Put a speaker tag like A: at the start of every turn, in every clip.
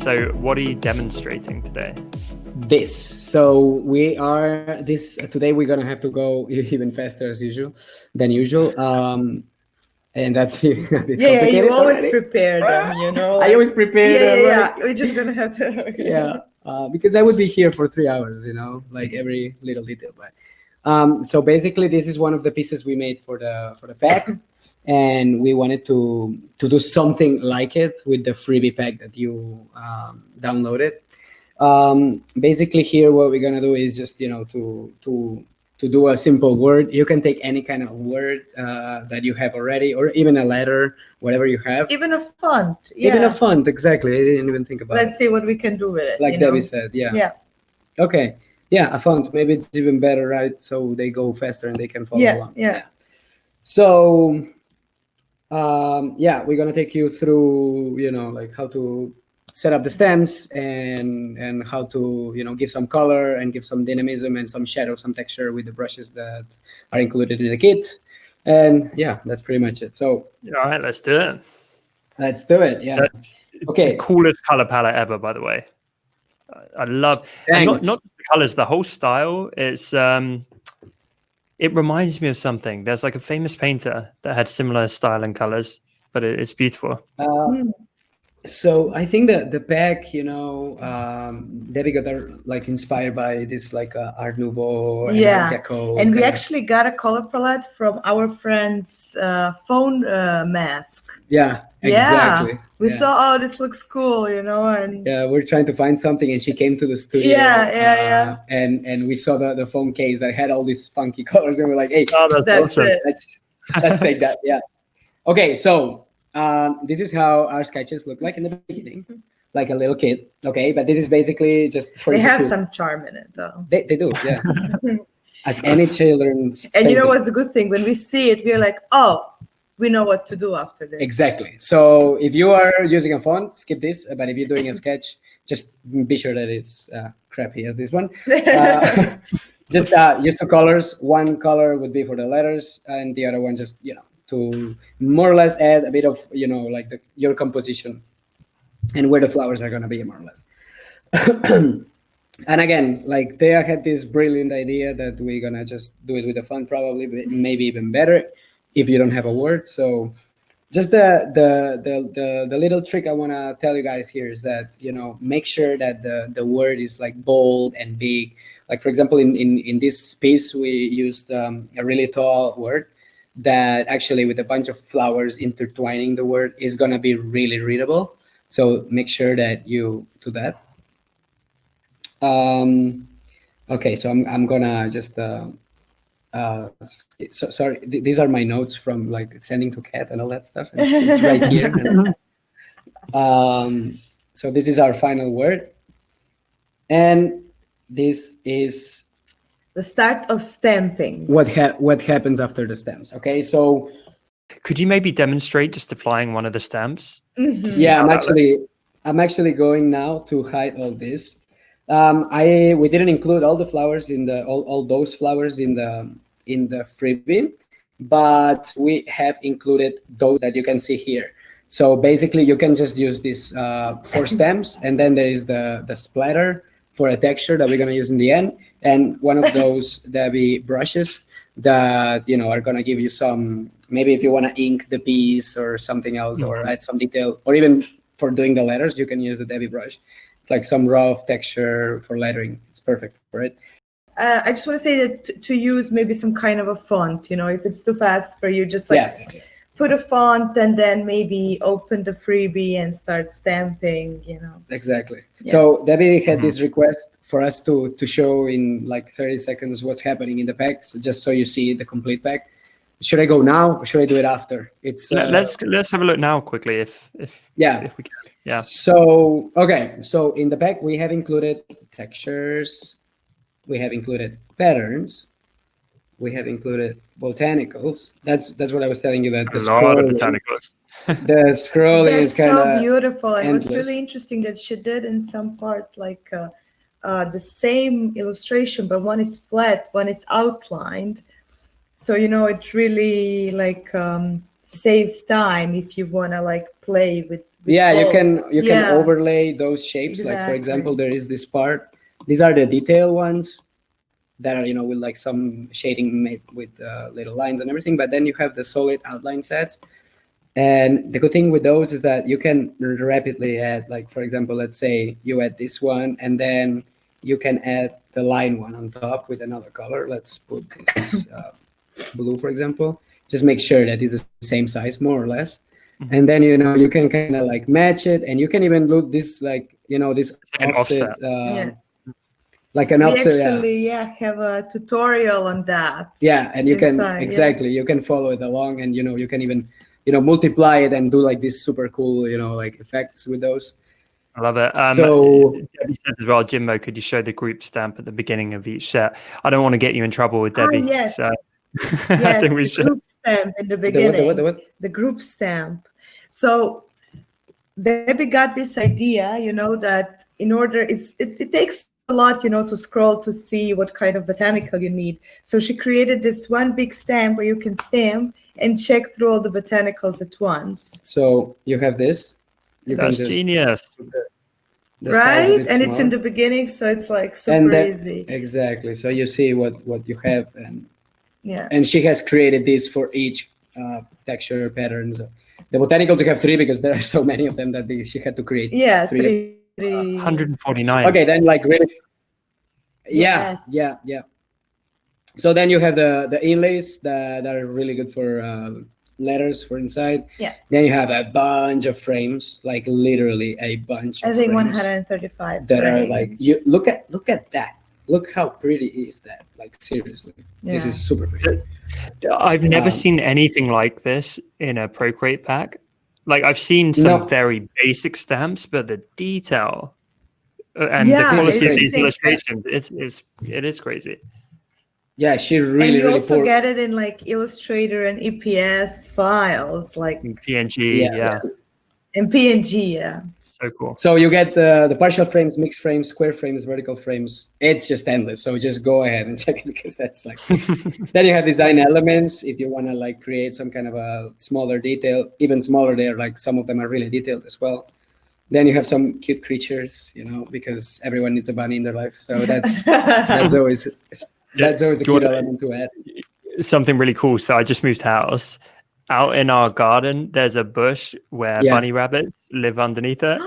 A: So what are you demonstrating today?
B: This. So today we're gonna have to go even faster as usual than usual. And that's a bit complicated.
C: You always
B: already.
C: prepare them, you know.
B: I always prepare them.
C: Yeah. We're just gonna have to.
B: Yeah, because I would be here for 3 hours, you know, like every little detail. But so basically, this is one of the pieces we made for the pack, and we wanted to do something like it with the freebie pack that you downloaded. Basically, here what we're gonna do is just to do a simple word. You can take any kind of word that you have already, or even a letter, whatever you have.
C: Even a font. Yeah.
B: Even a font, exactly. I didn't even think about it.
C: Let's see what we can do with it.
B: Like Debbie said, yeah.
C: Yeah.
B: Okay. Yeah, a font. Maybe it's even better, right? So they go faster and they can follow along.
C: Yeah.
B: So, we're gonna take you through, like how to set up the stems and how to give some color and give some dynamism and some shadow, some texture with the brushes that are included in the kit. And yeah, that's pretty much it. So
A: all right, let's do it.
B: Let's do it. Yeah. Okay.
A: The coolest color palette ever, by the way. I love not the colors, the whole style. It's it reminds me of something. There's like a famous painter that had similar style and colors, but it's beautiful.
B: So I think that the pack, Debbie got like inspired by this like Art Nouveau and Art Deco.
C: And we actually got a color palette from our friend's phone mask.
B: Yeah, exactly.
C: Yeah. We saw, this looks cool, and
B: we're trying to find something, and she came to the studio.
C: Yeah.
B: And we saw the phone case that had all these funky colors, and we're like, hey,
A: that's awesome.
B: Let's take that. Yeah. Okay, so this is how our sketches look like in the beginning, like a little kid. Okay, but this is basically just for
C: they have some charm in it, though.
B: They do, yeah. As any children.
C: And you know what's the good thing? When we see it, we're like, oh, we know what to do after this.
B: Exactly. So if you are using a font, skip this. But if you're doing a sketch, just be sure that it's crappy as this one. Just use two colors. One color would be for the letters, and the other one just to more or less add a bit of like your composition and where the flowers are gonna be, more or less. And again, like Thea had this brilliant idea that we're gonna just do it with a font, probably, but maybe even better if you don't have a word. So just the little trick I want to tell you guys here is that make sure that the word is like bold and big. Like, for example, in this piece we used a really tall word that actually, with a bunch of flowers intertwining the word, is going to be really readable. So make sure that you do that. Okay, so I'm gonna just sorry, these are my notes from like sending to Kat and all that stuff. It's right here. So this is our final word, and this is
C: the start of stamping.
B: What happens after the stamps? Okay, so
A: could you maybe demonstrate just applying one of the stamps?
C: Mm-hmm.
B: Yeah, I'm actually going now to hide all this. We didn't include all the flowers in all those flowers in the freebie, but we have included those that you can see here. So basically, you can just use these 4 stamps, and then there is the splatter for a texture that we're gonna use in the end, and one of those Debi brushes that are gonna give you some, maybe if you want to ink the piece or something else, or add some detail, or even for doing the letters, you can use the Debi brush. It's like some rough texture for lettering. It's perfect for it.
C: I just want to say that to use maybe some kind of a font, if it's too fast for you, just like put a font and then maybe open the freebie and start stamping,
B: Exactly. Yeah. So Debbie had this request for us to show in like 30 seconds what's happening in the pack, so just so you see the complete pack. Should I go now or should I do it after? It's
A: let's have a look now quickly if we can. Yeah.
B: So okay, so in the pack we have included textures, we have included patterns, we have included botanicals. That's what I was telling you, that the
A: lot of botanicals.
B: The scrolling is kind of
C: so beautiful, and
B: endless.
C: what's really interesting that she did in some part like the same illustration, but one is flat, one is outlined. So it really like saves time if you want to like play
B: Yeah, you can
C: Yeah.
B: overlay those shapes. Like for
C: Exactly.
B: example, there is this part. These are the detail ones that are, with like some shading made with little lines and everything. But then you have the solid outline sets. And the good thing with those is that you can rapidly add, like, for example, let's say you add this one, and then you can add the line one on top with another color. Let's put this blue, for example. Just make sure that it's the same size, more or less.
A: Mhm.
B: And then, you can kind of like match it, and you can even look this, like, this
A: It's like an offset.
C: Yeah.
B: like an
C: We
B: offset.
C: actually have a tutorial on that.
B: Yeah, and you can
C: Inside, yeah.
B: exactly you can follow it along, and you can even multiply it and do like this super cool like effects with those.
A: I love it.
B: So
A: Debbie says as well, Jimbo, could you show the group stamp at the beginning of each set? I don't want to get you in trouble with Debbie.
C: Yes.
A: So
C: Yes,
A: I think we
C: the
A: should.
C: group stamp in the beginning.
B: the what?
C: The group stamp. So Debbie got this idea, that in order, it takes a lot, to scroll to see what kind of botanical you need. So she created this one big stamp where you can stamp and check through all the botanicals at once.
B: So you have this. You
A: That's
B: can just
A: genius.
B: the size of
C: Right?
B: it
C: And it's in
B: small.
C: the beginning, so it's like
B: And
C: super
B: that-
C: easy.
B: Exactly. So you see what you have,
C: Yeah.
B: and she has created this for each texture patterns. The botanicals, you have 3 because there are so many of them that she had to create.
C: Yeah,
B: 3.
A: 149.
B: Okay, then like really. Yeah,
C: Yes.
B: yeah. So then you have the inlays that are really good for letters for inside.
C: Yeah.
B: Then you have a bunch of frames, like literally a bunch.
C: I
B: of
C: think
B: frames
C: 135
B: that
C: frames.
B: are like you look at that. Look how pretty is that? Like seriously, this
C: Yeah.
B: is super pretty.
A: I've never
B: Um,
A: seen anything like this in a Procreate pack. Like I've seen some
B: No.
A: very basic stamps, but the detail and
C: Yeah,
A: the quality of
B: it's
A: these
C: crazy.
A: illustrations, it is crazy.
B: Yeah, she
C: And
B: really
C: you also
B: poured.
C: get it in like Illustrator and EPS files, like
A: In PNG, yeah.
C: in PNG, yeah.
A: So cool.
B: So you get the partial frames, mixed frames, square frames, vertical frames. It's just endless. So just go ahead and check it because that's like. Then you have design elements. If you want to like create some kind of a smaller detail, even smaller, there like some of them are really detailed as well. Then you have some cute creatures, because everyone needs a bunny in their life. So that's always a cute element to add.
A: Something really cool. So I just moved house. Out in our garden, there's a bush where bunny rabbits live underneath it.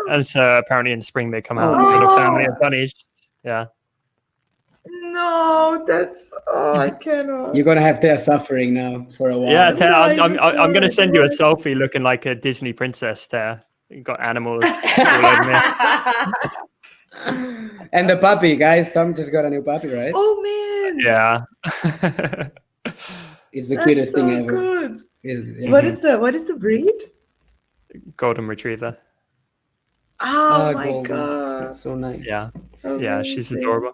A: And so apparently in spring they come out, a little family of bunnies. Yeah.
C: No, I cannot.
B: You're gonna have Thea suffering now for a while.
A: Yeah,
C: No,
A: Tara,
C: I
A: I'm
C: just
A: going to
C: wanted
A: send
C: to
A: you a
C: watch.
A: selfie looking like a Disney princess there. You've got animals all over me.
B: And the puppy, guys. Tom just got a new puppy, right?
C: Oh man.
A: Yeah.
B: It's the
C: That's
B: cutest
C: so
B: thing ever.
C: good.
B: Yeah.
C: What is the breed?
A: Golden retriever.
C: Oh my
B: Golden.
C: god.
B: That's so nice.
A: Yeah. Yeah, she's
C: Amazing.
A: adorable.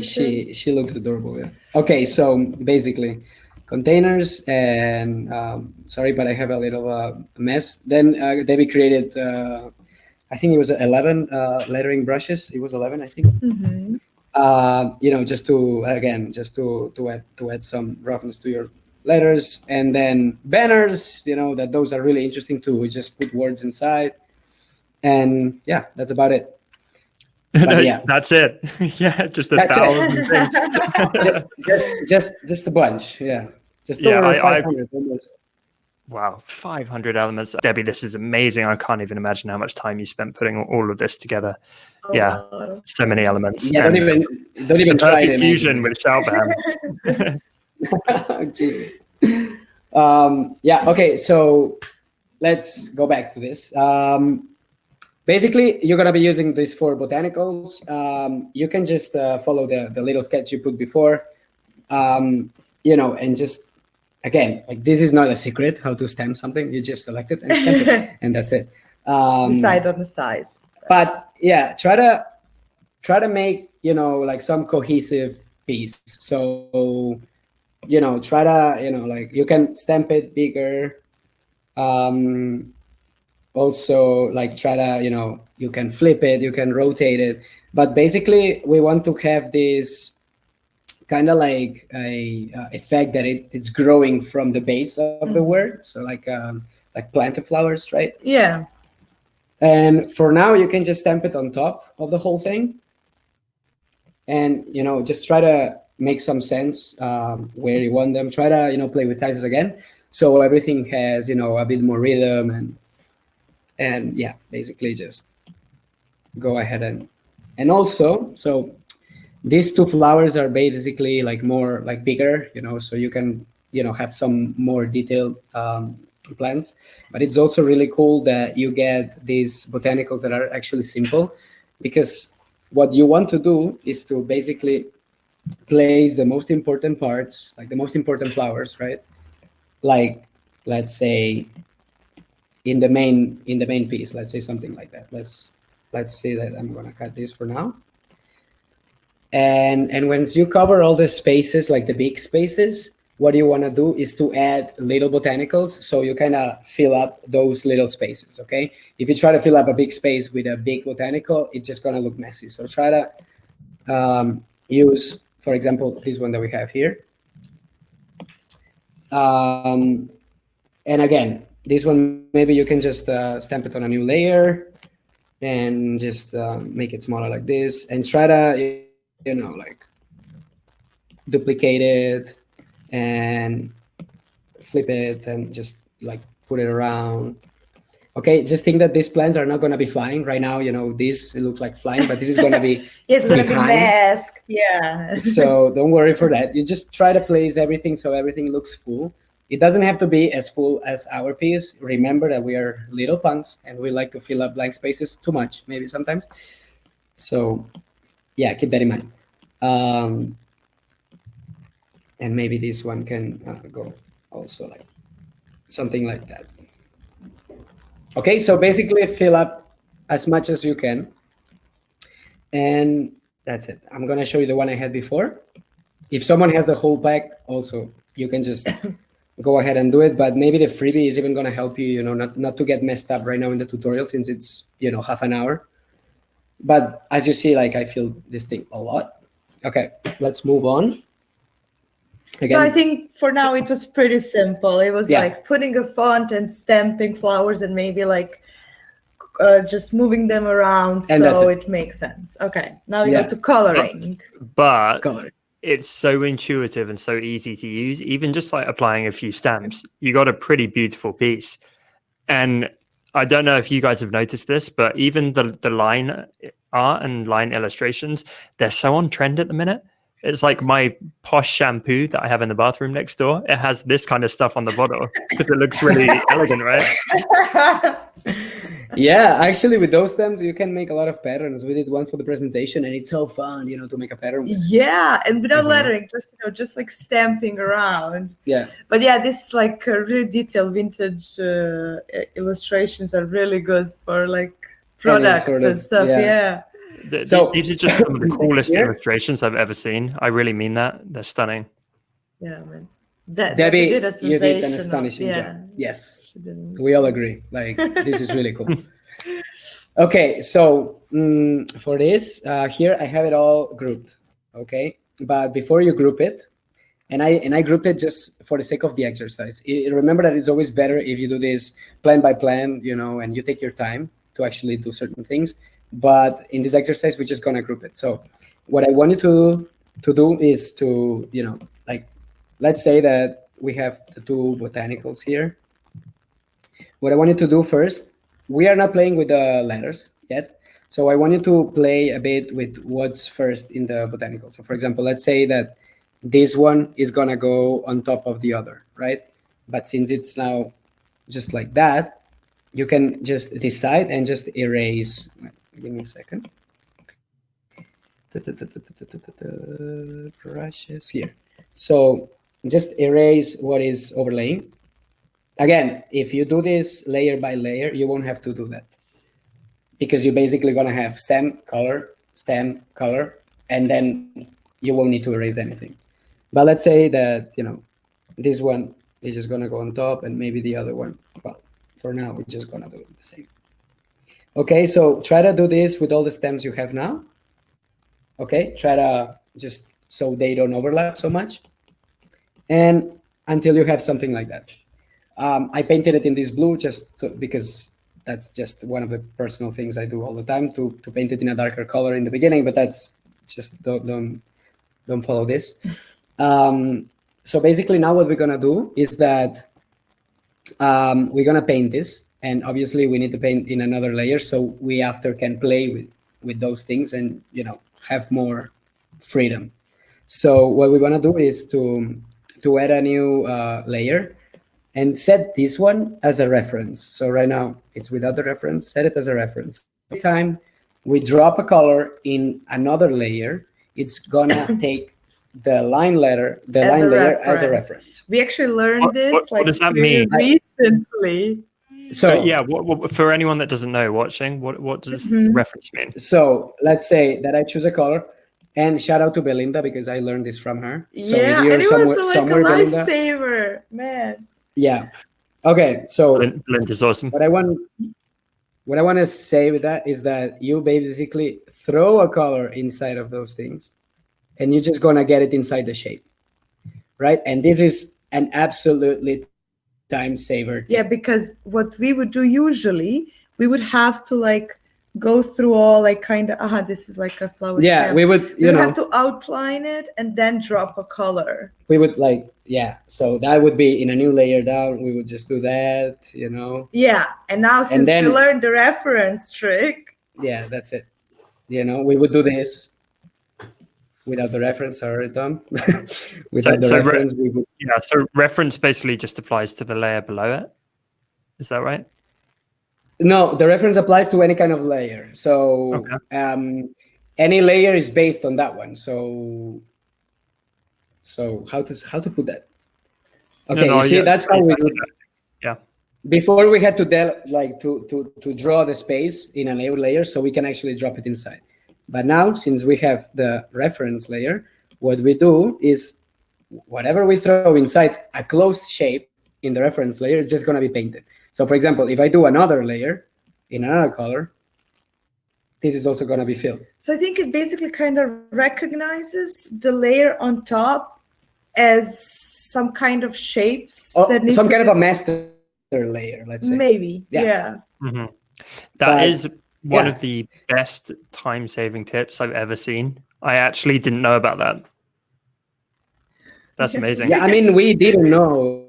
B: She looks adorable. Yeah. Okay, so basically, containers and sorry, but I have a little mess. Then Debbie created. I think it was 11 lettering brushes. It was 11, I think.
C: Mhm.
B: Just to add some roughness to your letters, and then banners. That those are really interesting too. We just put words inside, and yeah, that's about it. But yeah,
A: That's it. Yeah, just
B: That's it.
A: 1,000 things.
B: just a bunch. Yeah, just
A: Yeah,
B: over
A: I-
B: 500 almost.
A: Wow, 500 elements. Debbie, this is amazing. I can't even imagine how much time you spent putting all of this together. Yeah, so many elements.
B: Yeah, don't
A: And
B: even try
A: perfect
B: to
A: fusion with ShoutBAM.
B: Jesus. Yeah. Okay. So let's go back to this. Basically, you're gonna be using these 4 botanicals. You can just follow the little sketch you put before, and just again, like this is not a secret how to stamp something. You just select it and stamp it, and that's it.
C: Decide on the size.
B: But yeah, try to make like some cohesive piece. So try to like you can stamp it bigger. Also like try to you can flip it, you can rotate it, but basically we want to have this kind of like a effect that it's growing from the base of the word. So like like planted flowers, right?
C: Yeah.
B: And for now, you can just stamp it on top of the whole thing. And, just try to make some sense where you want them. Try to, play with sizes again. So everything has, a bit more rhythm and yeah, basically just go ahead and also, so these two flowers are basically like more like bigger, so you can, have some more detailed plants. But it's also really cool that you get these botanicals that are actually simple, because what you want to do is to basically place the most important parts, like the most important flowers, right? Like, let's say in the main piece, let's say something like that. Let's say that I'm gonna cut this for now. And once you cover all the spaces, like the big spaces, what you want to do is to add little botanicals, so you kind of fill up those little spaces, okay? If you try to fill up a big space with a big botanical, it's just going to look messy. So try to use, for example, this one that we have here. And again, this one, maybe you can just stamp it on a new layer and just make it smaller like this, and try to, like duplicate it and flip it and just like put it around. Okay, just think that these plants are not going to be flying right now. This, it looks like flying, but this is going to be
C: it's going to be masked. Yeah.
B: So don't worry for that. You just try to place everything so everything looks full. It doesn't have to be as full as our piece. Remember that we are little punks and we like to fill up blank spaces too much, maybe sometimes. So yeah, keep that in mind. And maybe this one can go also like something like that. Okay, so basically fill up as much as you can. And that's it. I'm going to show you the one I had before. If someone has the whole pack, also, you can just go ahead and do it. But maybe the freebie is even going to help you, not to get messed up right now in the tutorial, since it's, half an hour. But as you see, like, I feel this thing a lot. Okay, let's move on. Again.
C: So I think for now it was pretty simple. It was like putting a font and stamping flowers and maybe like just moving them around, so it makes sense. Okay, now we go to coloring.
A: But it's so intuitive and so easy to use. Even just like applying a few stamps, you got a pretty beautiful piece. And I don't know if you guys have noticed this, but even the line art and line illustrations, they're so on trend at the minute. It's like my posh shampoo that I have in the bathroom next door. It has this kind of stuff on the bottle because it looks really elegant, right?
B: Yeah, actually with those stems, you can make a lot of patterns. We did one for the presentation and it's so fun, to make a pattern with.
C: Yeah, and without lettering, just like stamping around.
B: Yeah.
C: But yeah, this like really detailed vintage illustrations are really good for like products and stuff. Yeah.
A: So these are just some of the coolest illustrations I've ever seen. I really mean that. They're stunning.
C: Yeah, man.
B: Debbie, you did an astonishing job. Yes, we all agree. Like, this is really cool. Okay, so for this, here I have it all grouped. Okay, but before you group it, and I grouped it just for the sake of the exercise. Remember that it's always better if you do this plan by plan, and you take your time to actually do certain things. But in this exercise, we're just gonna group it. So what I want you to do is to, like, let's say that we have the two botanicals here. What I want you to do first, we are not playing with the letters yet. So I want you to play a bit with what's first in the botanical. So for example, let's say that this one is gonna go on top of the other, right? But since it's now just like that, you can just decide and just erase. Give me a second. Brushes here. So just erase what is overlaying. Again, if you do this layer by layer, you won't have to do that, because you're basically going to have stem, color, and then you won't need to erase anything. But let's say that, this one is just going to go on top, and maybe the other one, well, for now, we're just going to do the same. Okay, so try to do this with all the stems you have now. Okay, try to just so they don't overlap so much. And until you have something like that. I painted it in this blue because that's just one of the personal things I do all the time, to paint it in a darker color in the beginning, but that's just don't follow this. So basically now what we're gonna do is that we're gonna paint this, and obviously we need to paint in another layer so we after can play with those things and have more freedom. So what we want to do is to add a new layer and set this one as a reference. So right now it's without the reference, set it as a reference. Every time we drop a color in another layer, it's gonna take the line layer as a reference.
C: We actually learned this
A: what does that mean?
C: recently.
A: So yeah, what, for anyone that doesn't know watching, what does reference mean?
B: So let's say that I choose a color, and shout out to Belinda because I learned this from her. So
C: yeah, and it was like a lifesaver, man.
B: Yeah. Okay, so
A: Belinda's awesome.
B: What I want to say with that is that you basically throw a color inside of those things, and you're just gonna get it inside the shape, right? And this is an absolutely time saver.
C: Yeah, because what we would do usually, we would have to like go through all like kind of this is like a flower stem.
B: We would
C: have to outline it and then drop a color.
B: We would so that would be in a new layer down. We would just do that,
C: yeah. And now since we learned the reference trick,
B: that's it. We would do this without the reference. Sorry, Tom. Without the reference, we would.
A: Yeah, so reference basically just applies to the layer below it. Is that right?
B: No, the reference applies to any kind of layer. So any layer is based on that one. So how to put that? Okay, that's how we do it.
A: Yeah.
B: Before we had to to draw the space in a new layer so we can actually drop it inside. But now, since we have the reference layer, what we do is whatever we throw inside a closed shape in the reference layer is just going to be painted. So for example, if I do another layer in another color, this is also going to be filled.
C: So I think it basically kind of recognizes the layer on top as some kind of shapes.
B: Some kind of a master layer, let's say.
C: Maybe, yeah.
A: Mm-hmm. That is one of the best time-saving tips I've ever seen. I actually didn't know about that. That's amazing.
B: Yeah, I mean, we didn't know.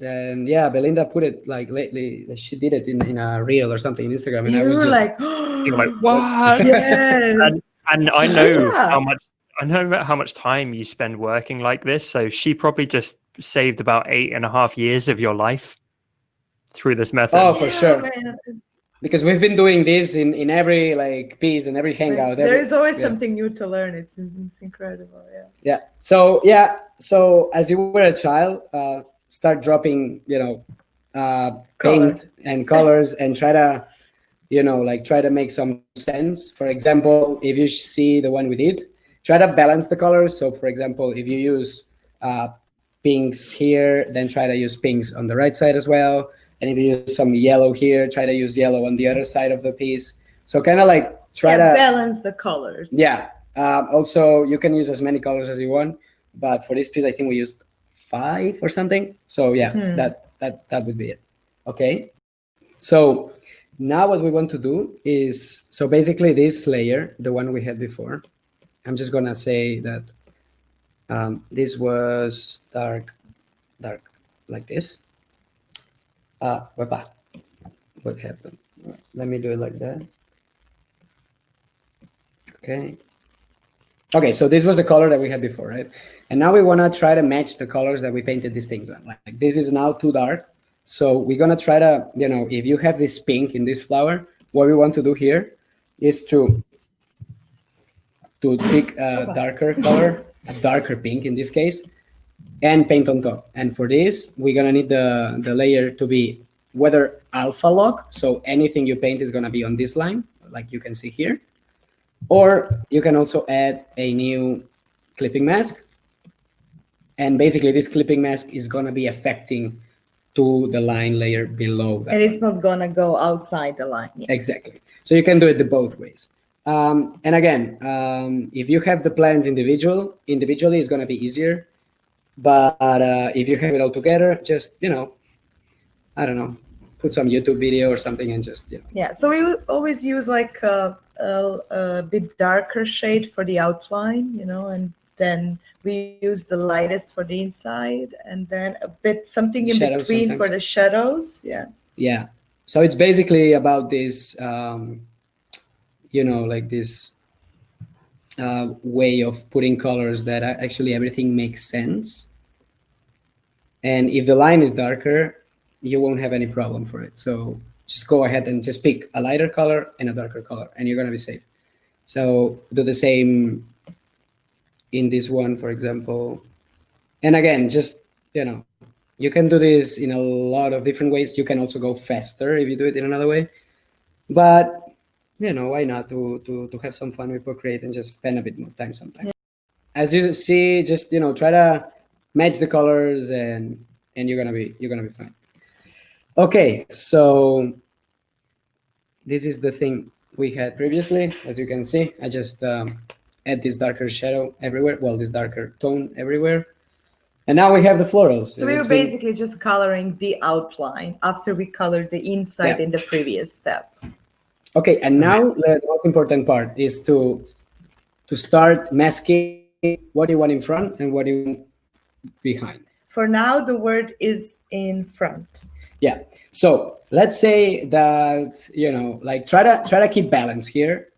B: And Belinda put it like lately. She did it in a reel or something on Instagram, and
C: you
B: I was
C: were
B: just
A: you're like, what?
C: Yes.
A: and I know how much time you spend working like this. So she probably just saved about 8.5 years of your life through this method.
B: Oh, for sure. Because we've been doing this in every piece and every hangout.
C: There is always something new to learn. It's incredible.
B: Yeah. So as you were a child, start dropping, paint and colors and try to make some sense. For example, if you see the one we did, try to balance the colors. So for example, if you use pinks here, then try to use pinks on the right side as well. And if you use some yellow here, try to use yellow on the other side of the piece. So kind of try to
C: balance the colors.
B: Yeah. Also, you can use as many colors as you want, but for this piece, I think we used 5 or something. So that would be it. Okay. So now what we want to do is, so basically this layer, the one we had before, I'm just gonna say that this was dark like this. What happened? Let me do it like that. Okay, so this was the color that we had before, right? And now we want to try to match the colors that we painted these things on. Like this is now too dark. So we're going to try to, if you have this pink in this flower, what we want to do here is to pick a darker color, a darker pink in this case, and paint on top. And for this, we're going to need the layer to be whether alpha lock, so anything you paint is going to be on this line, like you can see here. Or you can also add a new clipping mask. And basically this clipping mask is going to be affecting to the line layer below that.
C: And it's not going to go outside the line.
B: Yeah. Exactly. So you can do it both ways. And again, if you have the plans individually, it's going to be easier. But if you have it all together, just, I don't know, put some YouTube video or something and just, you know.
C: Yeah, so we always use like a bit darker shade for the outline, you know, and then we use the lightest for the inside, and then a bit something in
B: Shadows
C: between
B: sometimes.
C: for the shadows. Yeah.
B: Yeah. So it's basically about this, you know, like this way of putting colors that actually everything makes sense. And if the line is darker, you won't have any problem for it. So just go ahead and just pick a lighter color and a darker color, and you're gonna be safe. So do the same in this one, for example. And again, just, you know, you can do this in a lot of different ways. You can also go faster if you do it in another way. But, you know, why not to have some fun with Procreate and just spend a bit more time sometimes. As you see, just, you know, try to match the colors and you're gonna be fine. Okay, so this is the thing we had previously. As you can see, I just add this darker shadow everywhere. Well, this darker tone everywhere. And now we have the florals.
C: So we were basically just coloring the outline after we colored the inside in the previous step.
B: Okay, and now the most important part is to start masking what you want in front and what you want behind.
C: For now, the word is in front.
B: Yeah. So let's say that, you know, like try to keep balance here.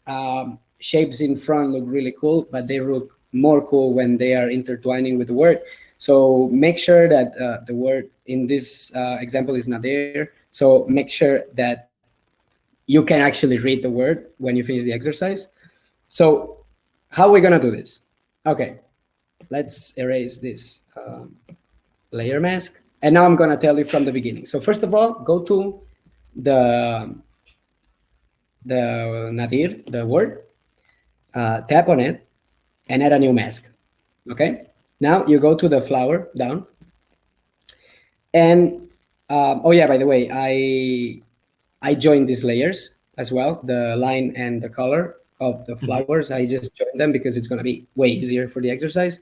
B: Shapes in front look really cool, but they look more cool when they are intertwining with the word. So make sure that the word in this example is not there. So make sure that you can actually read the word when you finish the exercise. So how are we gonna do this? Okay, let's erase this layer mask. And now I'm gonna tell you from the beginning. So first of all, go to the nadir, the word, tap on it, and add a new mask. Okay. Now you go to the flower down. And oh yeah, by the way, I joined these layers as well, the line and the color of the flowers. I just joined them because it's gonna be way easier for the exercise.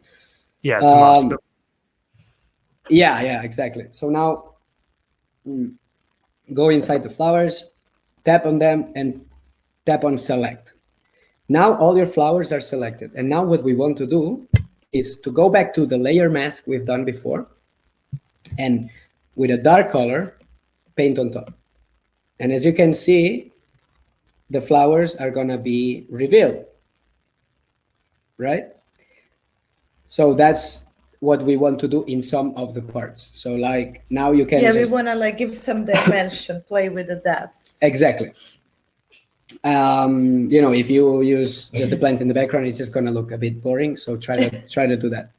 A: Yeah, to mask them.
B: Yeah, exactly. So now go inside the flowers, tap on them, and tap on select. Now all your flowers are selected. And now what we want to do is to go back to the layer mask we've done before, and with a dark color, paint on top. And as you can see, the flowers are gonna be revealed, right? So that's what we want to do in some of the parts. So like now you can
C: we want to like give some dimension, play with the depths.
B: Exactly. You know, if you use just the plants in the background, it's just gonna look a bit boring. So try to do that.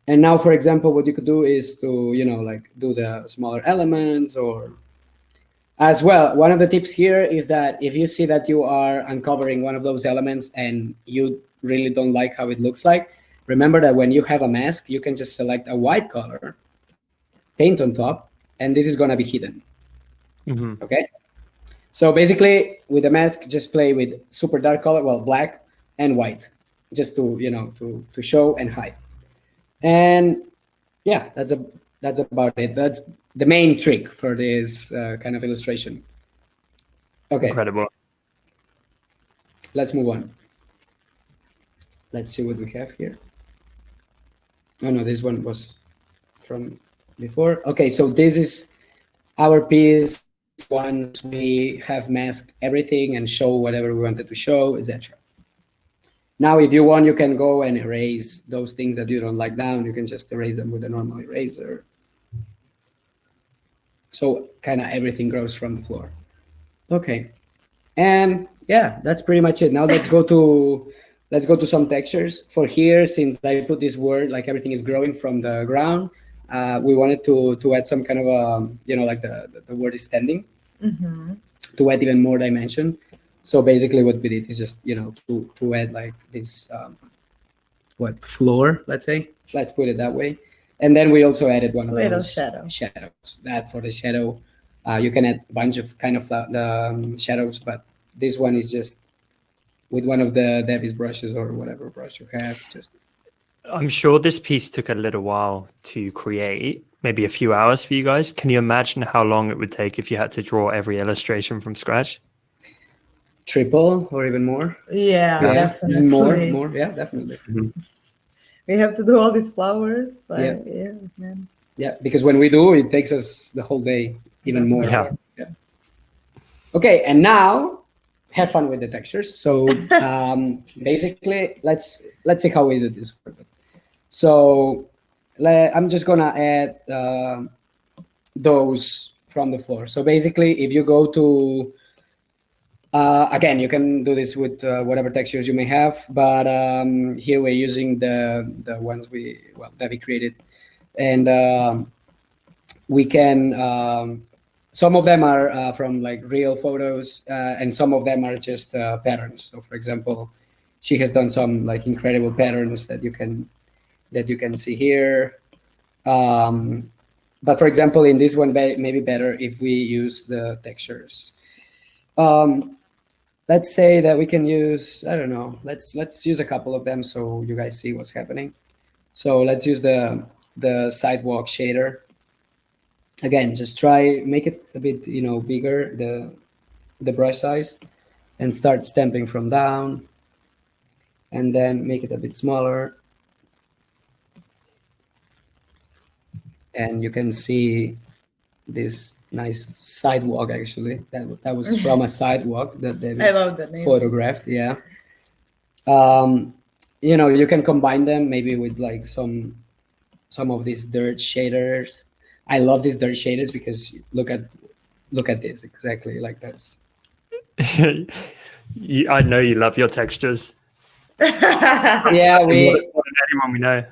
B: And now, for example, what you could do is to, you know, like do the smaller elements, or as well. One of the tips here is that if you see that you are uncovering one of those elements and you really don't like how it looks like, remember that when you have a mask, you can just select a white color, paint on top, and this is gonna be hidden. Okay. So basically, with the mask, just play with super dark color, well, black and white, just to, you know, to show and hide. And yeah, that's about it. That's the main trick for this kind of illustration. Okay.
A: Incredible.
B: Let's move on. Let's see what we have here. Oh no, this one was from before. Okay, so this is our piece. Once we have masked everything and show whatever we wanted to show, etc. Now, if you want, you can go and erase those things that you don't like down. You can just erase them with a normal eraser. So kind of everything grows from the floor. Okay, and yeah, that's pretty much it. Now let's go to some textures. For here, since I put this word, like everything is growing from the ground, we wanted to add some kind of a, you know, like the word is standing, to add even more dimension. So basically what we did is just, you know, to add like this, floor, let's say, let's put it that way. And then we also added one of those shadows. That for the shadow, you can add a bunch of kind of the shadows, but this one is just with one of the Debi's brushes or whatever brush you have, just
A: I'm sure this piece took a little while to create, maybe a few hours for you guys. Can you imagine how long it would take if you had to draw every illustration from scratch?
B: Triple or even more.
C: Yeah,
B: Yeah,
C: definitely.
B: more. Yeah, definitely.
C: We have to do all these flowers, but
B: Yeah.
C: man.
B: Yeah, because when we do, it takes us the whole day, even more.
A: Yeah.
B: Okay, and now have fun with the textures. So basically, let's see how we do this. So I'm just gonna add those from the floor. So basically, if you go to again, you can do this with whatever textures you may have, but here we're using the ones that we created, and we can. Some of them are from like real photos, and some of them are just patterns. So, for example, she has done some like incredible patterns that you can see here. But for example, in this one, maybe better if we use the textures. Let's say that we can use, I don't know, let's use a couple of them so you guys see what's happening. So let's use the sidewalk shader. Again, just make it a bit, bigger, the brush size, and start stamping from down, and then make it a bit smaller. And you can see this nice sidewalk, actually. That was from a sidewalk that they
C: I love that name.
B: photographed. Yeah. You can combine them maybe with like some of these dirt shaders. I love these dirt shaders because look at this, exactly like that's.
A: I know you love your textures.
B: Yeah,
A: more than anyone we know.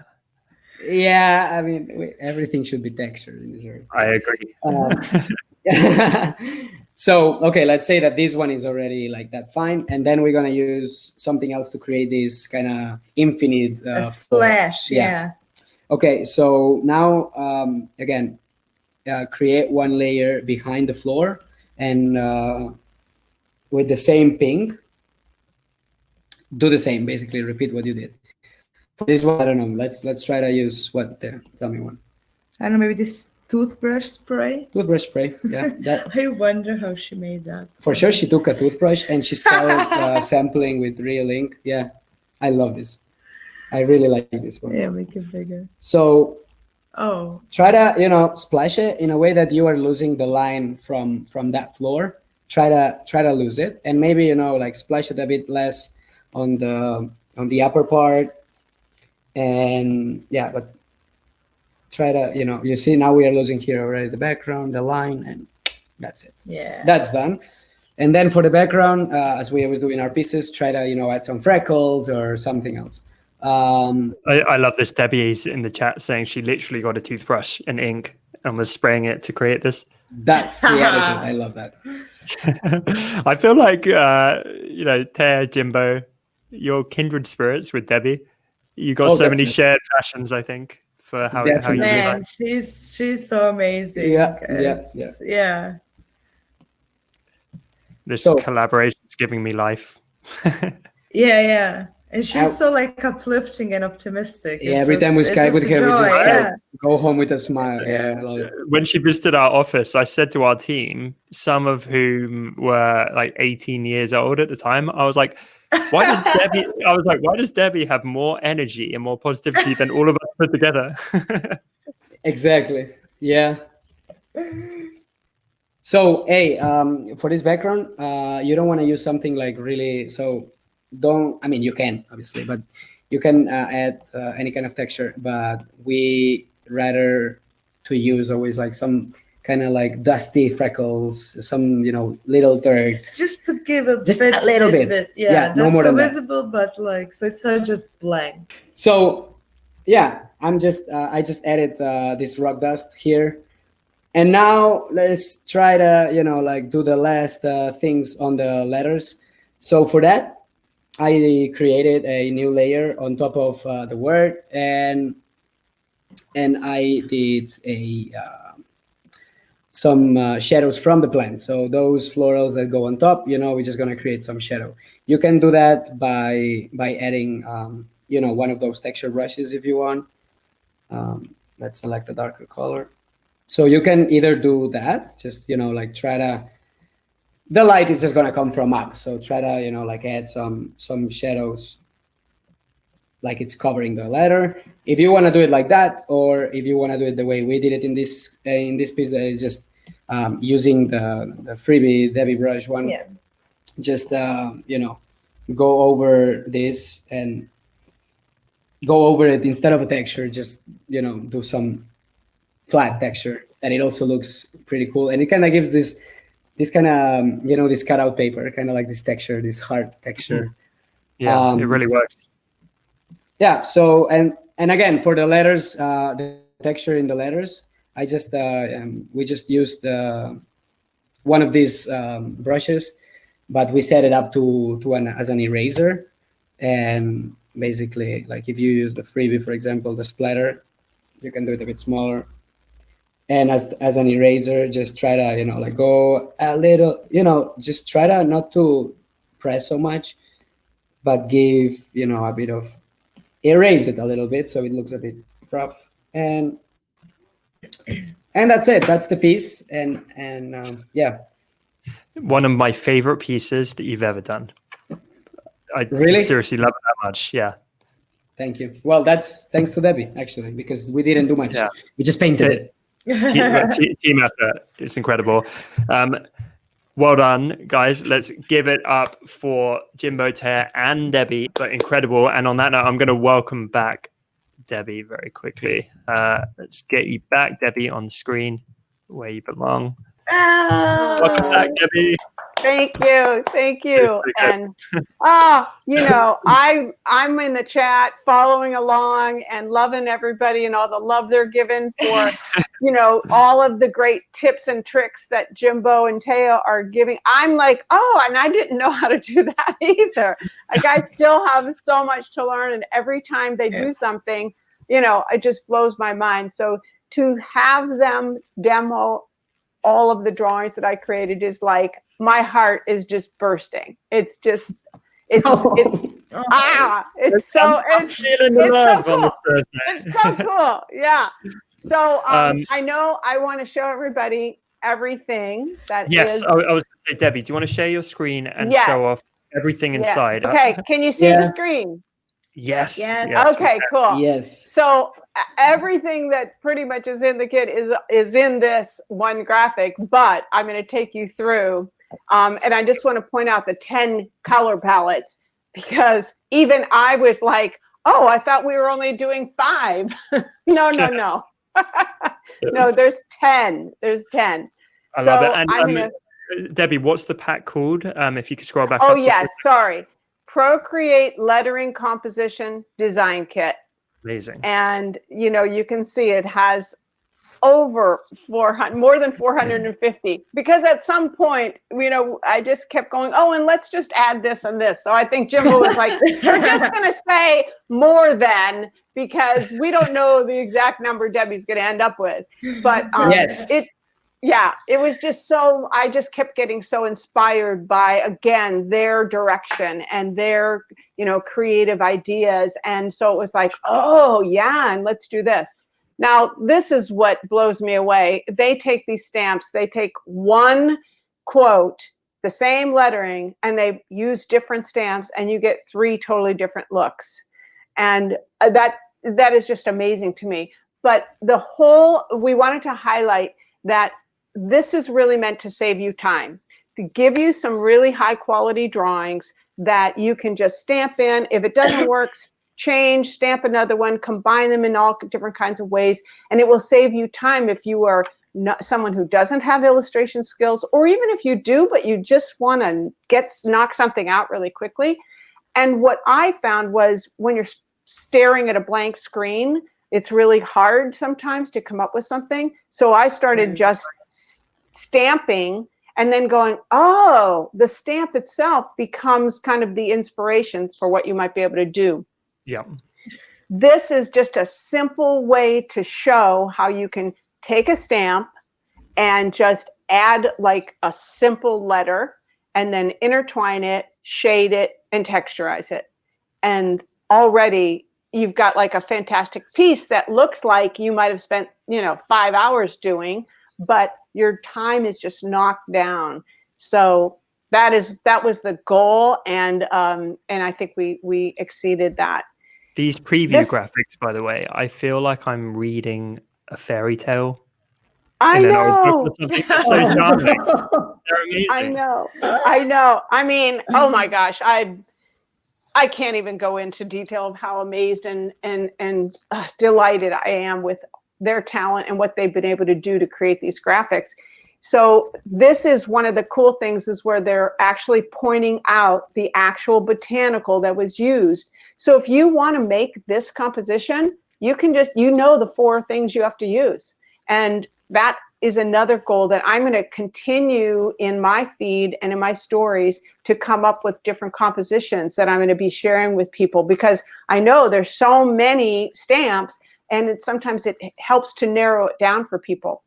B: Yeah, I mean, everything should be textured in this area.
A: I agree.
B: So, okay, let's say that this one is already like that fine, and then we're gonna use something else to create this kind of infinite
C: a splash. Yeah.
B: Okay, so now again, create one layer behind the floor, and with the same pink, do the same. Basically, repeat what you did. For this one, I don't know. Let's try to use what there. Tell me one.
C: I don't know, maybe this toothbrush spray.
B: Toothbrush spray. Yeah. That.
C: I wonder how she made that.
B: For sure, she took a toothbrush and she started sampling with real ink. Yeah, I love this. I really like this one.
C: Yeah, make it bigger.
B: So.
C: Oh.
B: Try to splash it in a way that you are losing the line from that floor. Try to lose it, and maybe like splash it a bit less on the upper part. And yeah, but try to, you see now we are losing here already the background, the line, and that's it.
C: Yeah.
B: That's done. And then for the background, as we always do in our pieces, try to, add some freckles or something else.
A: I love this. Debbie's in the chat saying she literally got a toothbrush and ink and was spraying it to create this.
B: That's the attitude. I love that.
A: I feel like, Taya, Jimbo, you're kindred spirits with Debbie. You got so many shared passions, I think, for how you
C: Man, she's so amazing.
B: Yeah.
A: This collaboration is giving me life.
C: Yeah. And she's so like uplifting and optimistic.
B: Yeah, every time we Skype with her, we just go home with a smile. Yeah, I love it.
A: When she visited our office, I said to our team, some of whom were like 18 years old at the time, I was like, why does Debbie have more energy and more positivity than all of us put together?
B: Exactly. Yeah. So, hey, for this background, you don't want to use something like really, you can obviously, but you can add any kind of texture, but we rather to use always like some kind of like dusty freckles, some little dirt,
C: just to give a
B: little bit.
C: Yeah,
B: no more
C: so
B: than
C: visible, but like so it's not just blank.
B: So yeah, I just added this rock dust here, and now let's try to do the last things on the letters. So for that, I created a new layer on top of the word, and I did some shadows from the plant. So those florals that go on top, we're just gonna create some shadow. You can do that by adding, one of those texture brushes if you want. Let's select a darker color. So you can either do that, just, like try to, the light is just going to come from up. So try to, like add some shadows, like it's covering the letter. If you want to do it like that, or if you want to do it the way we did it in this piece, that is just using the freebie Debi brush one, just, go over this and go over it instead of a texture, just, do some flat texture, and it also looks pretty cool. And it kind of gives this kind of, this cutout paper, kind of like this texture, this hard texture.
A: Yeah, it really works.
B: Yeah. So, and again, for the letters, the texture in the letters, I just, we just used one of these brushes, but we set it up as an eraser. And basically, like if you use the freebie, for example, the splatter, you can do it a bit smaller. And as an eraser, just try to, like go a little, just try to not to press so much, but give, a bit of, erase it a little bit so it looks a bit rough. And that's it. That's the piece. And yeah.
A: One of my favorite pieces that you've ever done. I
B: really
A: seriously love it that much. Yeah.
B: Thank you. Well, that's thanks to Debi, actually, because we didn't do much. Yeah. We just painted
A: it. Team effort. It's incredible. Well done, guys. Let's give it up for Jimbo, Taya, and Debi. But incredible. And on that note, I'm going to welcome back Debi very quickly. Let's get you back, Debi, on the screen where you belong.
C: Oh.
A: Welcome back, Debi.
D: Thank you. And I'm in the chat following along and loving everybody and all the love they're given for all of the great tips and tricks that Jimbo and Taya are giving. I'm like, and I didn't know how to do that either. Like, I still have so much to learn, and every time they do something, it just blows my mind. So to have them demo all of the drawings that I created is like, my heart is just bursting. It's just, it's so cool. It's so cool. Yeah. So I know I want to show everybody everything that is.
A: Yes, I was going to say, Debi, do you want to share your screen and show off everything inside?
D: Okay. Can you see the screen?
A: Yes.
D: Okay, cool.
B: Yes.
D: So everything that pretty much is in the kit is in this one graphic, but I'm going to take you through. And I just want to point out the 10 color palettes, because even I was like, I thought we were only doing 5. No. No, there's 10. There's 10.
A: I love it. And Debi, what's the pack called? If you could scroll back up.
D: Oh, yes. Sorry. Procreate Lettering Composition Design Kit.
A: Amazing.
D: And, you can see it has over 400, more than 450, because at some point, I just kept going, and let's just add this and this. So I think Jimbo was like, we're just going to say more than, because we don't know the exact number Debi's going to end up with. But it was just so, I just kept getting so inspired by, again, their direction and their, creative ideas. And so it was like, and let's do this. Now, this is what blows me away. They take these stamps, they take one quote, the same lettering, and they use different stamps, and you get 3 totally different looks. And that is just amazing to me. But we wanted to highlight that this is really meant to save you time, to give you some really high quality drawings that you can just stamp in. If it doesn't work, change, stamp another one, combine them in all different kinds of ways, and it will save you time if you are not someone who doesn't have illustration skills, or even if you do, but you just want to knock something out really quickly. And what I found was, when you're staring at a blank screen, it's really hard sometimes to come up with something. So I started just stamping, and then going, the stamp itself becomes kind of the inspiration for what you might be able to do.
A: Yeah.
D: This is just a simple way to show how you can take a stamp and just add like a simple letter, and then intertwine it, shade it, and texturize it. And already you've got like a fantastic piece that looks like you might have spent, 5 hours doing, but your time is just knocked down. So that was the goal, and I think we exceeded that.
A: These preview graphics, by the way, I feel like I'm reading a fairy tale.
D: I know.
A: It's so charming. They're amazing.
D: I know. I mean, oh my gosh, I can't even go into detail of how amazed and delighted I am with their talent and what they've been able to do to create these graphics. So this is one of the cool things, is where they're actually pointing out the actual botanical that was used. So if you want to make this composition, you can just, the 4 things you have to use. And that is another goal that I'm going to continue in my feed and in my stories, to come up with different compositions that I'm going to be sharing with people, because I know there's so many stamps, and sometimes it helps to narrow it down for people.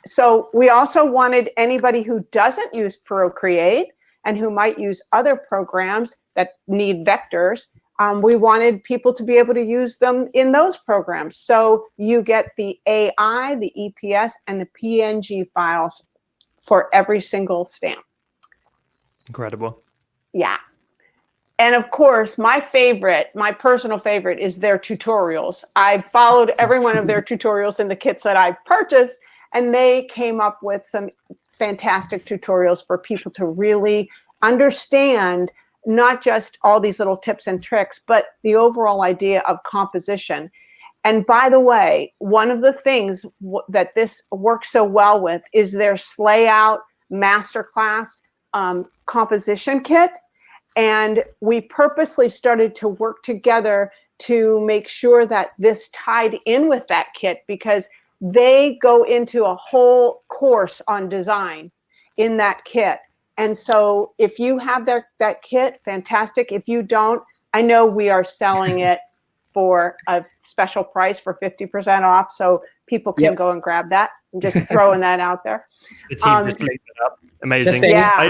D: So we also wanted anybody who doesn't use Procreate and who might use other programs that need vectors, we wanted people to be able to use them in those programs. So you get the AI, the EPS, and the PNG files for every single stamp.
A: Incredible.
D: Yeah. And of course, my personal favorite is their tutorials. I followed every one of their tutorials in the kits that I purchased, and they came up with some fantastic tutorials for people to really understand not just all these little tips and tricks, but the overall idea of composition. And by the way, one of the things that this works so well with is their Slayout Masterclass composition kit. And we purposely started to work together to make sure that this tied in with that kit, because they go into a whole course on design in that kit. And so if you have that kit, fantastic. If you don't, I know we are selling it for a special price for 50% off. So people can go and grab that. I'm just throwing that out there.
A: The team just linked it up. Amazing.
D: Yeah.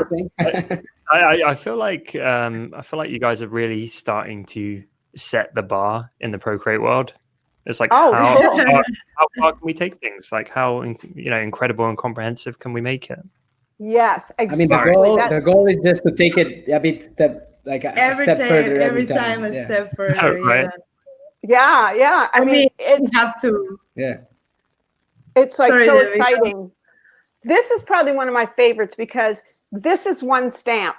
A: I feel like you guys are really starting to set the bar in the Procreate world. It's like, how far can we take things? Like, how incredible and comprehensive can we make it?
D: Yes, exactly.
B: I mean, the goal is just to take it a bit step further every time.
C: A step further.
A: Right.
D: Yeah. I mean,
C: you have to.
B: Yeah.
D: It's like exciting. This is probably one of my favorites, because this is one stamp.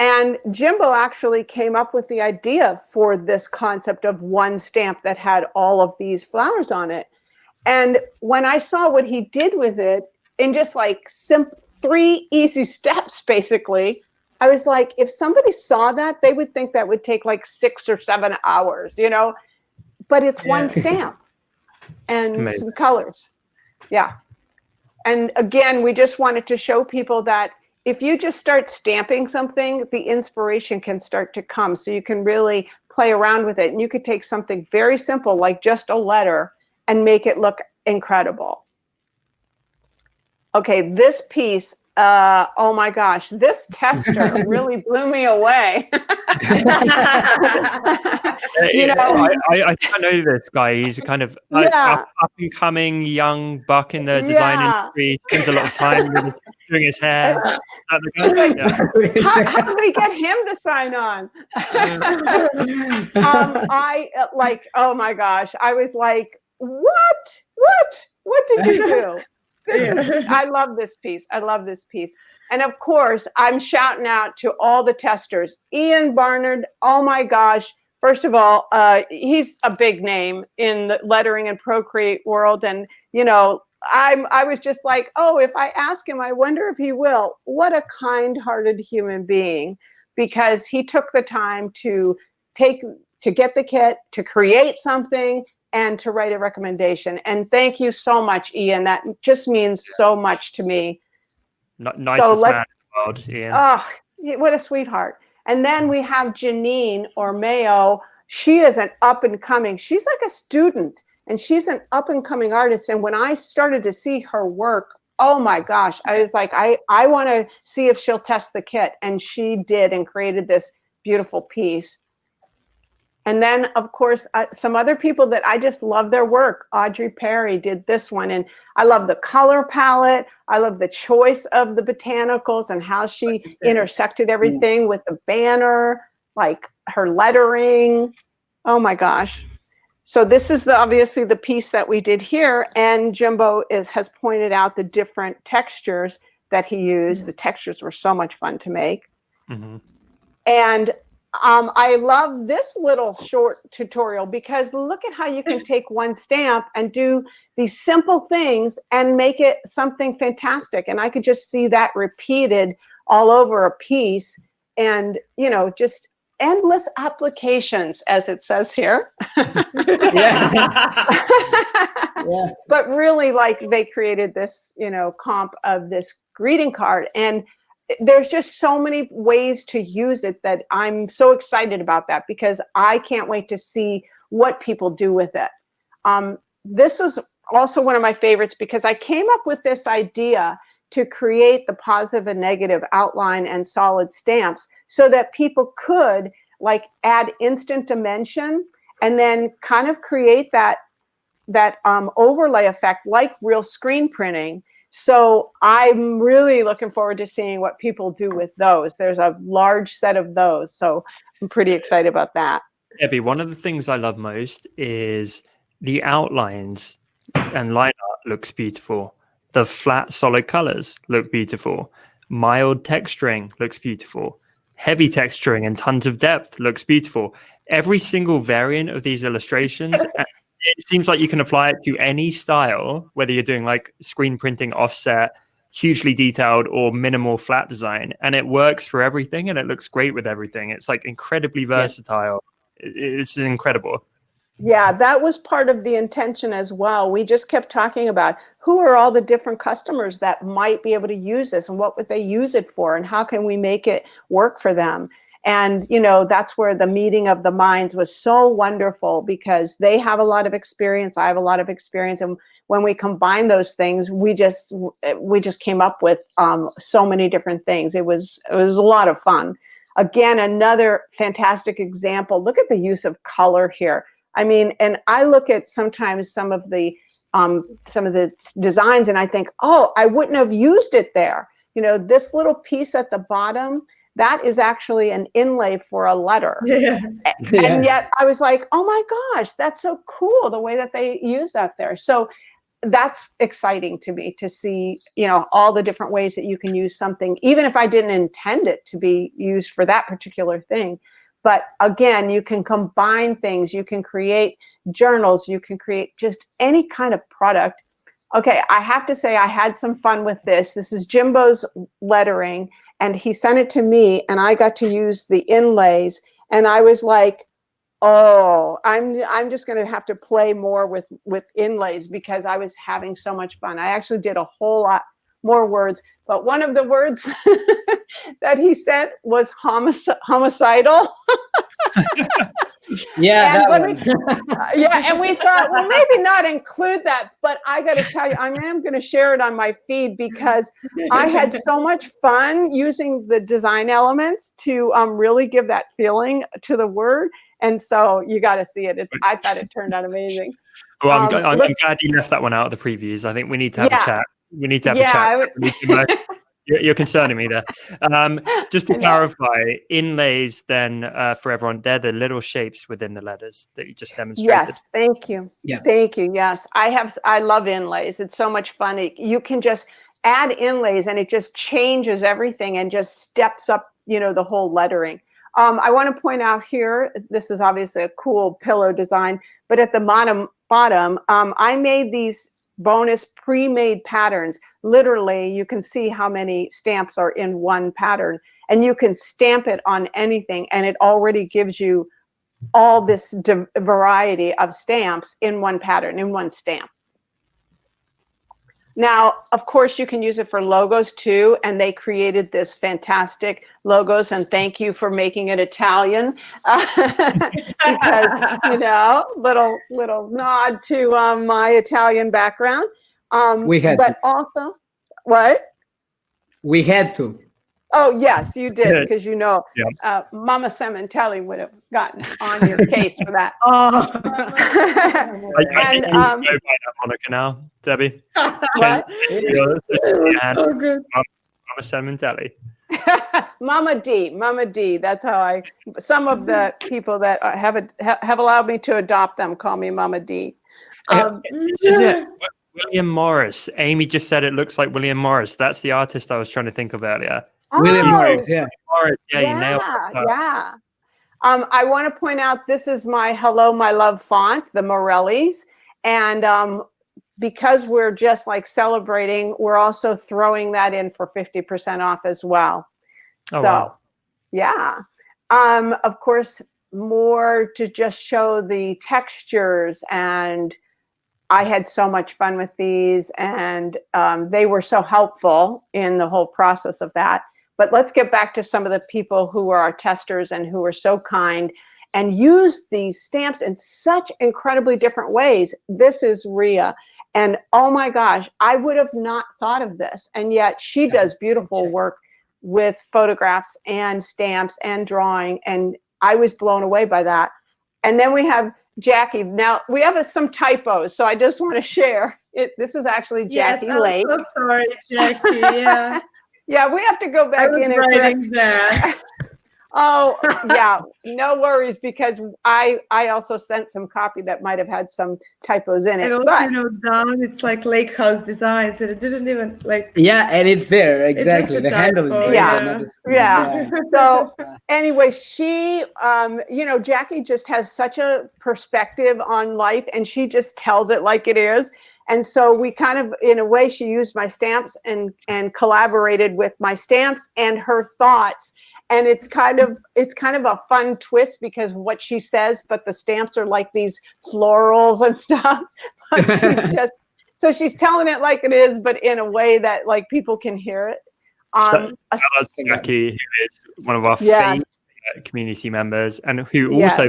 D: And Jimbo actually came up with the idea for this concept of one stamp that had all of these flowers on it. And when I saw what he did with it, in just like 3 easy steps, basically, I was like, if somebody saw that, they would think that would take like 6 or 7 hours, but it's one stamp and some colors. Yeah. And again, we just wanted to show people that if you just start stamping something, the inspiration can start to come. So you can really play around with it. And you could take something very simple, like just a letter, and make it look incredible. Okay, this piece, oh my gosh, this tester really blew me away.
A: I know this guy. He's a kind of up and coming young buck in the design industry. Spends a lot of time doing his hair.
D: How did we get him to sign on? Oh my gosh, I was like, what did you do? I love this piece. And of course, I'm shouting out to all the testers. Ian Barnard, oh my gosh. First of all, he's a big name in the lettering and Procreate world. And, I was just like, oh, if I ask him, I wonder if he will. What a kind-hearted human being, because he took the time to get the kit, to create something, and to write a recommendation. And thank you so much, Ian. That just means so much to me.
A: Nicest man in the world, Ian.
D: Oh, what a sweetheart. And then we have Janine or Mayo. She is an up and coming. She's like a student, and she's an up and coming artist. And when I started to see her work, oh my gosh, I was like, I want to see if she'll test the kit. And she did, and created this beautiful piece. And then, of course, some other people that I just love their work. Audrey Perry did this one. And I love the color palette. I love the choice of the botanicals and how she intersected everything with the banner, like her lettering. Oh, my gosh. So this is obviously the piece that we did here. And Jimbo has pointed out the different textures that he used. The textures were so much fun to make.
A: Mm-hmm.
D: And I love this little short tutorial because look at how you can take one stamp and do these simple things and make it something fantastic. And I could just see that repeated all over a piece, and, you know, just endless applications, as it says here.
B: Yeah.
D: But really, like, they created this, you know, comp of this greeting card, and there's just so many ways to use it that I'm so excited about that, because I can't wait to see what people do with it. This is also one of my favorites because I came up with this idea to create the positive and negative outline and solid stamps so that people could, like, add instant dimension and then kind of create that overlay effect like real screen printing. So I'm really looking forward to seeing what people do with those. There's a large set of those, so I'm pretty excited about that.
A: Debbie, one of the things I love most is the outlines and line art looks beautiful. The flat, solid colors look beautiful. Mild texturing looks beautiful. Heavy texturing and tons of depth looks beautiful. Every single variant of these illustrations, it seems like you can apply it to any style, whether you're doing like screen printing, offset, hugely detailed, or minimal flat design. And it works for everything, and it looks great with everything. It's like incredibly versatile. It's incredible.
D: Yeah, that was part of the intention as well. We just kept talking about who are all the different customers that might be able to use this, and what would they use it for, and how can we make it work for them. And, you know, that's where the meeting of the minds was so wonderful, because they have a lot of experience. I have a lot of experience. And when we combine those things, we just came up with so many different things. It was a lot of fun. Again, another fantastic example. Look at the use of color here. I mean, and I look at sometimes some of the designs and I think, oh, I wouldn't have used it there. You know, this little piece at the bottom, that is actually an inlay for a letter.
C: Yeah.
D: And yet I was like, oh my gosh, that's so cool, the way that they use that there. So that's exciting to me to see, you know, all the different ways that you can use something, even if I didn't intend it to be used for that particular thing. But again, you can combine things, you can create journals, you can create just any kind of product. Okay, I have to say I had some fun with this. This is Jimbo's lettering, and he sent it to me, and I got to use the inlays, and I was like, oh, I'm just going to have to play more with inlays, because I was having so much fun. I actually did a whole lot more words, but one of the words that he sent was homicidal.
B: Yeah,
D: and we thought, well, maybe not include that, but I got to tell you, I am going to share it on my feed, because I had so much fun using the design elements to really give that feeling to the word. And so you got to see it. I thought it turned out amazing.
A: Well, I'm glad you left that one out of the previews. I think we need to have a chat. We need to have a chat. You're concerning me there. Just to clarify, inlays then for everyone, they're the little shapes within the letters that you just demonstrated.
D: Yes, thank you.
B: Yeah.
D: Thank you. Yes, I love inlays. It's so much fun. You can just add inlays and it just changes everything and just steps up, you know, the whole lettering. I want to point out here, this is obviously a cool pillow design, but at the bottom, I made these bonus pre-made patterns. Literally, you can see how many stamps are in one pattern, and you can stamp it on anything, and it already gives you all this variety of stamps in one pattern, in one stamp. Now, of course, you can use it for logos too, and they created this fantastic logos, and thank you for making it Italian, because, you know, little nod to my Italian background.
B: We had
D: but also, what?
B: We had to.
D: Oh, yes, you did, because
A: Yeah.
D: Mama Sementelli would have gotten on your case for that.
C: Oh.
A: I think you go by that moniker now, Debbie.
D: What?
C: So good.
A: Mama Sementelli.
D: Mama D. That's how some of the people that have allowed me to adopt them call me Mama D.
A: This is it. William Morris. Amy just said it looks like William Morris. That's the artist I was trying to think of earlier.
B: William Morris, yeah.
A: Morris, you nailed it.
D: Yeah. I want to point out this is my Hello, My Love font, the Morellis. And because we're just like celebrating, we're also throwing that in for 50% off as well.
A: Oh, wow.
D: Yeah. Of course, more to just show the textures, and I had so much fun with these, and they were so helpful in the whole process of that. But let's get back to some of the people who are our testers and who were so kind and used these stamps in such incredibly different ways. This is Rhea. And oh my gosh, I would have not thought of this. And yet she does beautiful work with photographs and stamps and drawing. And I was blown away by that. And then we have Jackie. Now we have some typos, so I just want to share it. This is actually Jackie Lake.
C: I'm so sorry, Jackie. Yeah.
D: Yeah, we have to go back in and correct
C: that.
D: Oh, yeah, no worries, because I also sent some copy that might have had some typos in it.
C: And also, down it's like Lake House Designs, and it didn't even like.
B: Yeah, and it's there exactly. The handle is there.
D: Yeah. So anyway, she, Jackie just has such a perspective on life, and she just tells it like it is. And so we kind of, in a way, she used my stamps and collaborated with my stamps and her thoughts. And it's kind of a fun twist because what she says, but the stamps are like these florals and stuff. But she's telling it like it is, but in a way that like people can hear it.
A: Jackie, who is one of our favorite community members and who also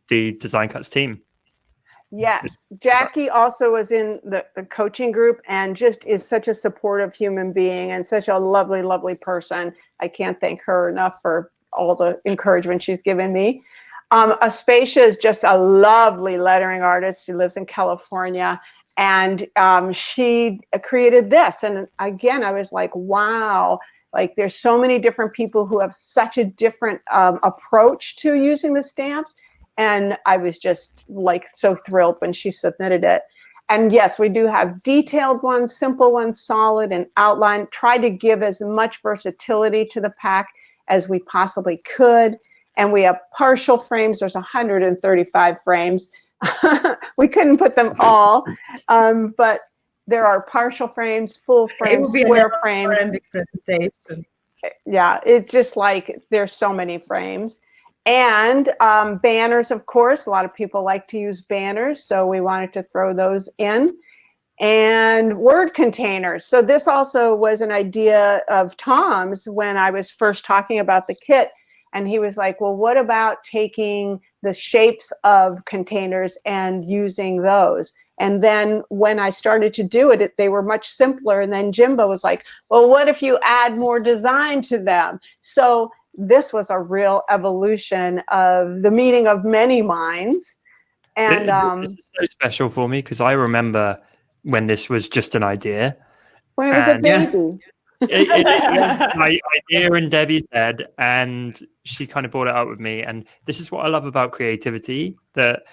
A: the Design Cuts team.
D: Yes, Jackie also was in the coaching group and just is such a supportive human being and such a lovely, lovely person. I can't thank her enough for all the encouragement she's given me. Aspasia is just a lovely lettering artist. She lives in California, and she created this. And again, I was like, wow, like there's so many different people who have such a different approach to using the stamps. And I was just like so thrilled when she submitted it. And yes, we do have detailed ones, simple ones, solid and outline. Try to give as much versatility to the pack as we possibly could. And we have partial frames. There's 135 frames. We couldn't put them all, but there are partial frames, full frames, square frames.
C: Presentation.
D: Yeah, it's just like there's so many frames. And banners, of course, a lot of people like to use banners, so we wanted to throw those in. And word containers. So this also was an idea of Tom's when I was first talking about the kit. And he was like, well, what about taking the shapes of containers and using those? And then when I started to do it, they were much simpler. And then Jimbo was like, well, what if you add more design to them? So this was a real evolution of the meeting of many minds. And
A: this is so special for me because I remember when this was just an idea.
D: When it was a baby.
A: It my idea in Debbie's head, and she kind of brought it up with me. And this is what I love about creativity, that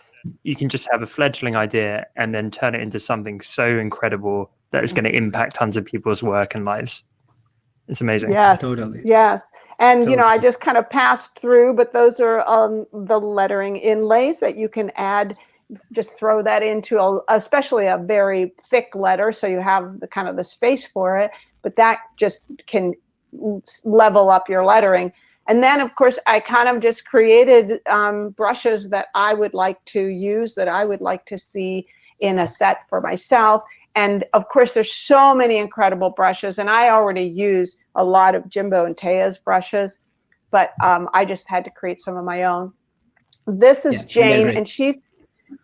A: you can just have a fledgling idea and then turn it into something so incredible that is going to impact tons of people's work and lives. It's amazing.
D: Yes,
B: totally.
D: Yes. And, I just kind of passed through, but those are the lettering inlays that you can add. Just throw that into especially a very thick letter, so you have the kind of the space for it, but that just can level up your lettering. And then, of course, I kind of just created brushes that I would like to use, that I would like to see in a set for myself. And of course, there's so many incredible brushes, and I already use a lot of Jimbo and Taya's brushes, but I just had to create some of my own. This is Jane, and she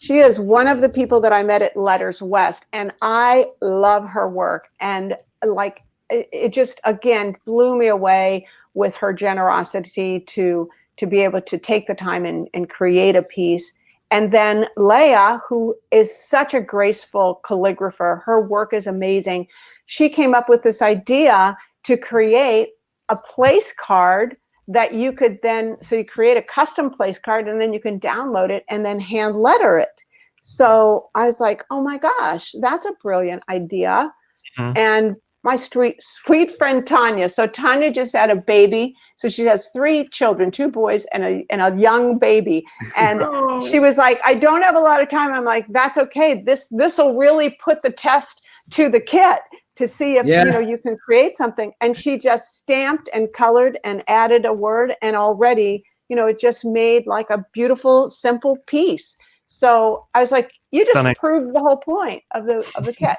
D: is one of the people that I met at Letters West, and I love her work. And like it just, again, blew me away with her generosity to be able to take the time and create a piece. And then Leah, who is such a graceful calligrapher, her work is amazing. She came up with this idea to create a place card that you could then, so you create a custom place card and then you can download it and then hand letter it. So I was like, oh my gosh, that's a brilliant idea. Mm-hmm. And my sweet friend Tanya. So Tanya just had a baby. So she has 3 children, 2 boys and a young baby. And she was like, I don't have a lot of time. I'm like, that's okay. This will really put the test to the kit to see if you can create something. And she just stamped and colored and added a word, and already, it just made like a beautiful, simple piece. So I was like, you just proved the whole point of the kit.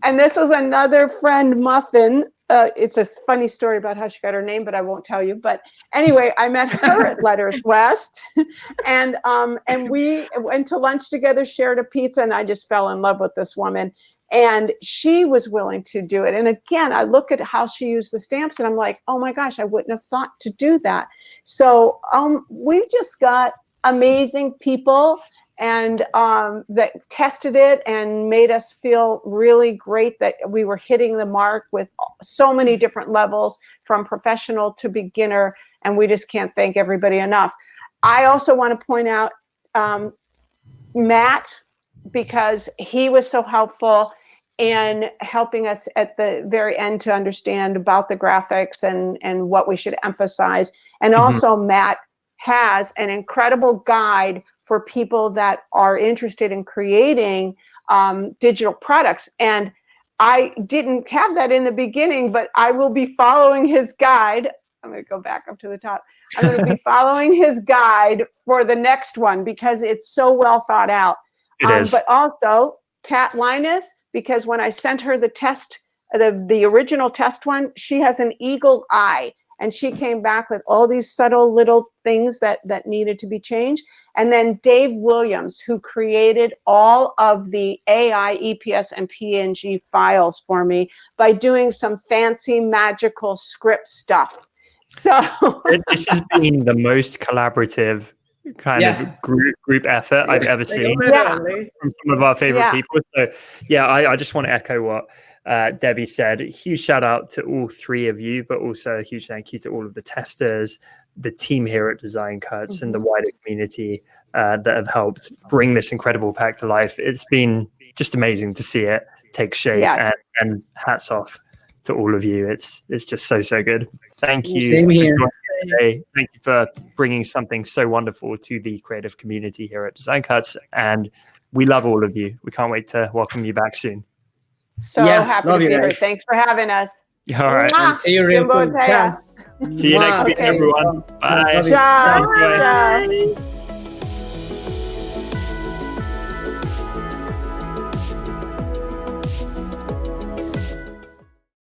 D: And this was another friend, Muffin. It's a funny story about how she got her name, but I won't tell you. But anyway, I met her at Letters West, and we went to lunch together, shared a pizza, and I just fell in love with this woman. And she was willing to do it. And again, I look at how she used the stamps, and I'm like, oh my gosh, I wouldn't have thought to do that. So we just got amazing people, and that tested it and made us feel really great that we were hitting the mark with so many different levels, from professional to beginner, and we just can't thank everybody enough. I also want to point out Matt, because he was so helpful in helping us at the very end to understand about the graphics and what we should emphasize. And also Matt has an incredible guide for people that are interested in creating digital products. And I didn't have that in the beginning, but I will be following his guide. I'm going to go back up to the top. I'm going to be following his guide for the next one because it's so well thought out.
A: It is.
D: But also Kat Linus, because when I sent her the test, the original test one, she has an eagle eye. And she came back with all these subtle little things that needed to be changed. And then Dave Williams, who created all of the AI, EPS, and PNG files for me by doing some fancy magical script stuff. So
A: this has been the most collaborative kind of group effort I've ever seen from some of our favorite people. So I just want to echo what Debbie said. A huge shout out to all 3 of you, but also a huge thank you to all of the testers, the team here at Design Cuts, and the wider community that have helped bring this incredible pack to life. It's been just amazing to see it take shape, and hats off to all of you. It's just so good. Thank you.
B: Same here.
A: Thank you for bringing something so wonderful to the creative community here at Design Cuts, and we love all of you. We can't wait to welcome you back soon.
D: So happy to be here. Thanks for having us.
A: All right.
B: And see you real soon.
A: See you next week, everyone. Bye.
D: Ciao.